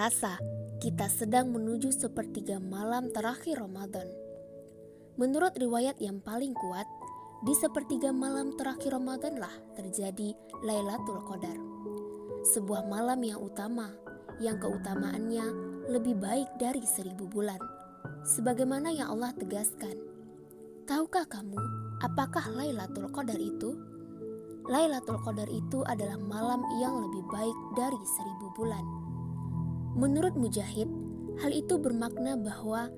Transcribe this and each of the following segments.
rasa kita sedang menuju sepertiga malam terakhir Ramadan. Menurut riwayat yang paling kuat, di sepertiga malam terakhir Ramadanlah terjadi Lailatul Qadar. Sebuah malam yang utama, yang keutamaannya lebih baik dari 1000 bulan. Sebagaimana yang Allah tegaskan. Tahukah kamu apakah Lailatul Qadar itu? Lailatul Qadar itu adalah malam yang lebih baik dari 1000 bulan. Menurut Mujahid, hal itu bermakna bahwa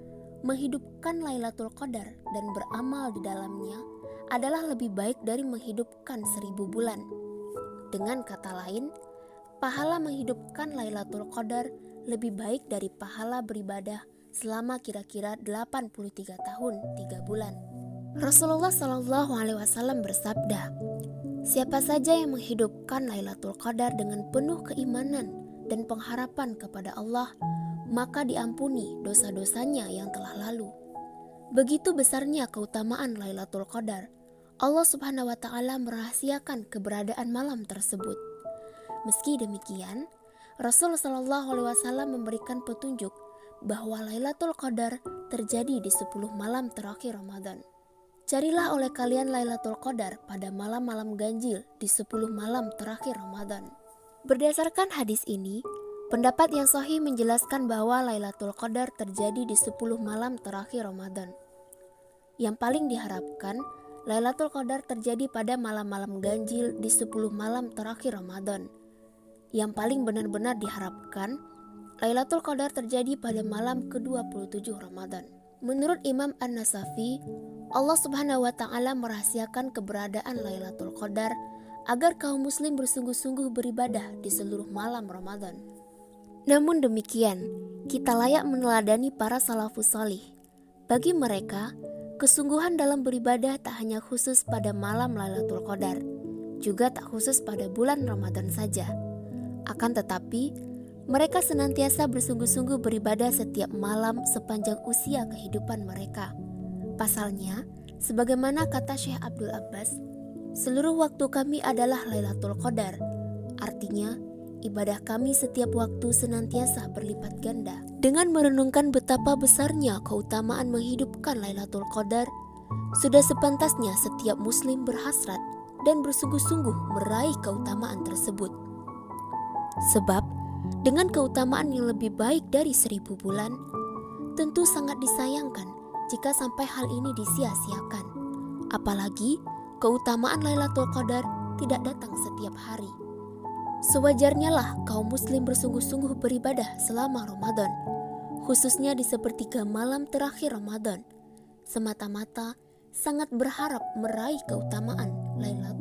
menghidupkan Lailatul Qadar dan beramal di dalamnya adalah lebih baik dari menghidupkan 1000 bulan. Dengan kata lain, pahala menghidupkan Lailatul Qadar lebih baik dari pahala beribadah selama kira-kira 83 tahun 3 bulan. Rasulullah SAW bersabda, siapa saja yang menghidupkan Lailatul Qadar dengan penuh keimanan dan pengharapan kepada Allah, maka diampuni dosa-dosanya yang telah lalu. Begitu besarnya keutamaan Lailatul Qadar, Allah Subhanahu wa Ta'ala merahasiakan keberadaan malam tersebut. Meski demikian, Rasul SAW memberikan petunjuk bahwa Lailatul Qadar terjadi di 10 malam terakhir Ramadan. Carilah oleh kalian Lailatul Qadar pada malam-malam ganjil di 10 malam terakhir Ramadan. Berdasarkan hadis ini, pendapat yang sahih menjelaskan bahwa Lailatul Qadar terjadi di 10 malam terakhir Ramadan. Yang paling diharapkan, Lailatul Qadar terjadi pada malam-malam ganjil di 10 malam terakhir Ramadan. Yang paling benar-benar diharapkan, Lailatul Qadar terjadi pada malam ke-27 Ramadan. Menurut Imam An-Nasafi, Allah Subhanahu wa Ta'ala merahasiakan keberadaan Lailatul Qadar agar kaum muslim bersungguh-sungguh beribadah di seluruh malam Ramadan. Namun demikian, kita layak meneladani para salafus salih. Bagi mereka, kesungguhan dalam beribadah tak hanya khusus pada malam Lailatul Qadar, juga tak khusus pada bulan Ramadan saja. Akan tetapi, mereka senantiasa bersungguh-sungguh beribadah setiap malam sepanjang usia kehidupan mereka. Pasalnya, sebagaimana kata Syekh Abdul Abbas, seluruh waktu kami adalah Lailatul Qadar. Artinya, ibadah kami setiap waktu senantiasa berlipat ganda. Dengan merenungkan betapa besarnya keutamaan menghidupkan Lailatul Qadar, sudah sepantasnya setiap muslim berhasrat dan bersungguh-sungguh meraih keutamaan tersebut. Sebab, dengan keutamaan yang lebih baik dari 1000 bulan, tentu sangat disayangkan jika sampai hal ini disia-siakan. Apalagi, keutamaan Lailatul Qadar tidak datang setiap hari. Sewajarnya lah kaum muslim bersungguh-sungguh beribadah selama Ramadan, khususnya di sepertiga malam terakhir Ramadan, semata-mata sangat berharap meraih keutamaan Lailatul